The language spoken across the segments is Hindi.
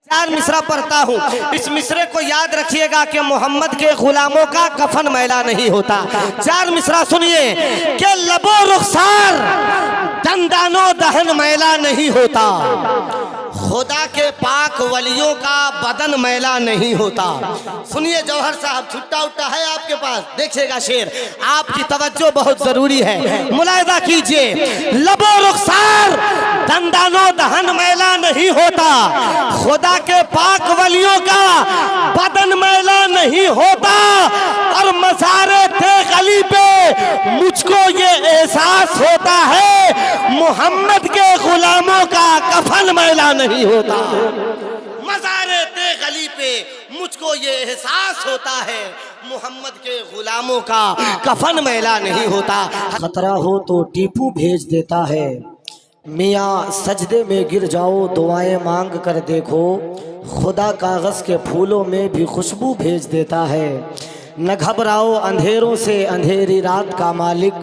चार मिसरा पढ़ता हूँ। इस मिसरे को याद रखिएगा कि मोहम्मद के गुलामों का कफन मैला नहीं होता। चार मिसरा सुनिए कि लबो रुखसार दंदानो दहन मैला नहीं होता, खुदा के पाक वलियों का बदन मैला नहीं होता। सुनिए जौहर साहब, छुट्टा उट्टा है आपके पास, देखिएगा शेर, आपकी तवज्जो बहुत जरूरी है, मुलाहिजा कीजिए। लबो रुखसार दंदानो दहन मैला नहीं होता, खुदा के पाक वलियों का बदन मैला नहीं होता। और मज़ारे थे गली पे मुझको ये एहसास होता है, मोहम्मद के गुलामों का कफन मैला नहीं होता। मज़ारे थे गली पे मुझको ये एहसास होता है, मोहम्मद के गुलामों का कफन मैला नहीं होता। खतरा हो तो टीपू भेज देता है, मियाँ सजदे में गिर जाओ दुआएं मांग कर देखो, खुदा कागज़ के फूलों में भी खुशबू भेज देता है। न घबराओ अंधेरों से अंधेरी रात का मालिक,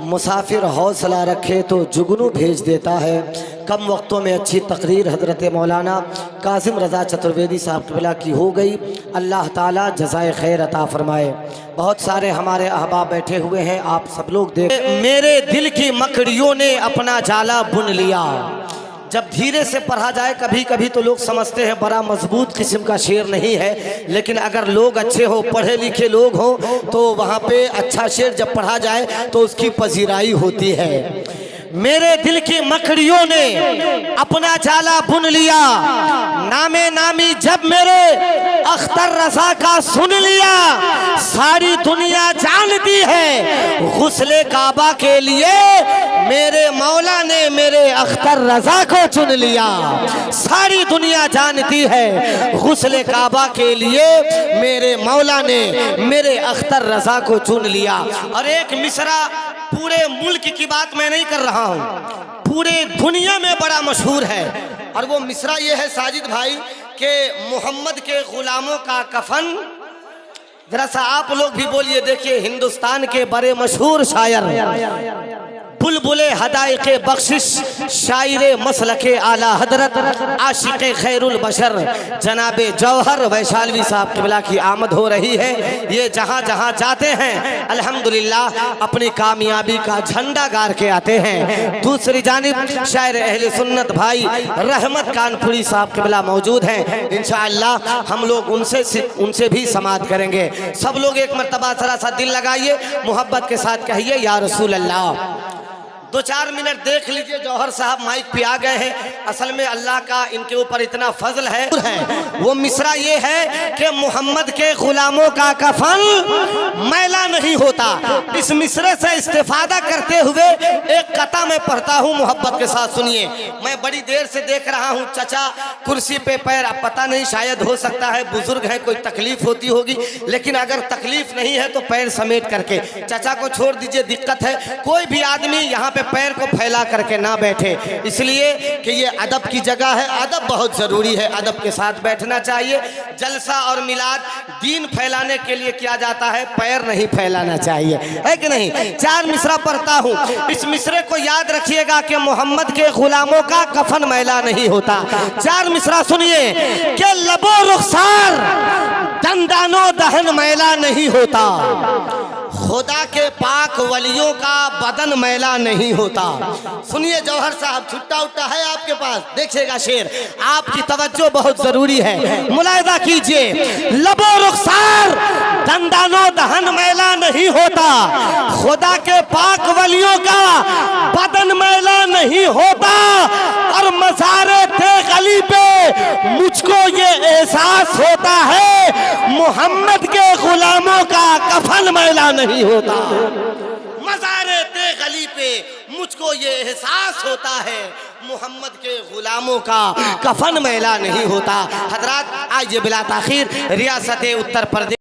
मुसाफिर हौसला रखे तो जुगनू भेज देता है। कम वक्तों में अच्छी तकरीर हज़रत मौलाना कासिम रज़ा चतुर्वेदी साहब क़िबला की हो गई। अल्लाह ताला जज़ाए खैर अता फरमाए। बहुत सारे हमारे अहबाब बैठे हुए हैं, आप सब लोग देख। मेरे दिल की मकड़ियों ने अपना जाला बुन लिया। जब धीरे से पढ़ा जाए कभी कभी तो लोग समझते हैं बड़ा मजबूत किस्म का शेर नहीं है, लेकिन अगर लोग अच्छे हो, पढ़े लिखे लोग हो, तो वहाँ पे अच्छा शेर जब पढ़ा जाए तो उसकी पजीराई होती है। मेरे दिल की मकड़ियों ने अपना जाला बुन लिया, नामे नामी जब मेरे अख्तर रज़ा का सुन लिया, सारी दुनिया जानती है गुस्ले काबा के लिए मेरे मौला ने मेरे अख्तर रज़ा को चुन लिया। सारी दुनिया जानती है गुस्ले काबा के लिए मेरे मौला ने मेरे अख्तर रज़ा को चुन लिया। और एक मिसरा पूरे मुल्क की बात मैं नहीं कर रहा हूँ, पूरे दुनिया में बड़ा मशहूर है, और वो मिसरा ये है साजिद भाई के मोहम्मद के गुलामों का कफन। जरा सा आप लोग भी बोलिए, देखिए हिंदुस्तान के बड़े मशहूर शायर बुलबुले हदायक़े बख्शिश शायरे मसलके आला हजरत आशिक़े खैरुल बशर जनाबे जौहर वैशालवी साहब क़िबला की आमद हो रही है। ये जहाँ जहाँ जाते हैं अल्हम्दुलिल्लाह अपनी कामयाबी का झंडा गाड़ के आते हैं। दूसरी जानिब शायर अहले सुन्नत भाई रहमत कानपुरी साहब क़िबला मौजूद हैं, इंशाअल्लाह हम लोग उनसे भी समाअत करेंगे। सब लोग एक मरतबा जरा सा दिल लगाइए, मोहब्बत के साथ कहिए या रसूल अल्लाह। 2-4 मिनट देख लीजिए, जौहर साहब माइक पे आ गए हैं। असल में अल्लाह का इनके ऊपर इतना फजल है। वो मिसरा ये है कि मोहम्मद के गुलामों का कफन मैला नहीं होता। इस मिसरे से इस्तेफादा करते हुए एक कता मैं पढ़ता हूँ, मोहब्बत के साथ सुनिए। मैं बड़ी देर से देख रहा हूँ चचा कुर्सी पे पैर, अब पता नहीं शायद हो सकता है बुजुर्ग है, कोई तकलीफ होती होगी, लेकिन अगर तकलीफ नहीं है तो पैर समेट करके, चचा को छोड़ दीजिए, दिक्कत है। कोई भी आदमी यहाँ पे पैर को फैला करके ना बैठे, इसलिए कि ये अदब की जगह है, अदब बहुत जरूरी है, अदब के साथ बैठना चाहिए। जलसा और मिलाद दीन फैलाने के लिए किया जाता है, पैर नहीं फैलाना चाहिए, है कि नहीं। 4 मिसरा पढ़ता हूँ। इस मिसरे को याद रखिएगा कि मोहम्मद के गुलामों का कफन मैला नहीं होता। 4 मिसरा सुनिए कि लबो रुखसार दंदानो दहन मैला नहीं होता, खुदा के पाक वलियों का बदन मैला नहीं होता। सुनिए जौहर साहब, छुट्टा उट्टा है आपके पास, देखिएगा शेर, आपकी तवज्जो बहुत जरूरी है, मुलाहिजा कीजिए। लबो रुखसार दंदानो दहन मैला नहीं होता, खुदा के पाक वलियों का बदन मैला नहीं होता। और मज़ारे थे गली पे मुझको ये एहसास होता है, मोहम्मद के गुलामों का कफन मैला नहीं होता। मज़ारे थे गली पे मुझको ये एहसास होता है, मोहम्मद के गुलामों का कफन मैला नहीं होता। हजरात आइए बिला ताखीर रियासत उत्तर प्रदेश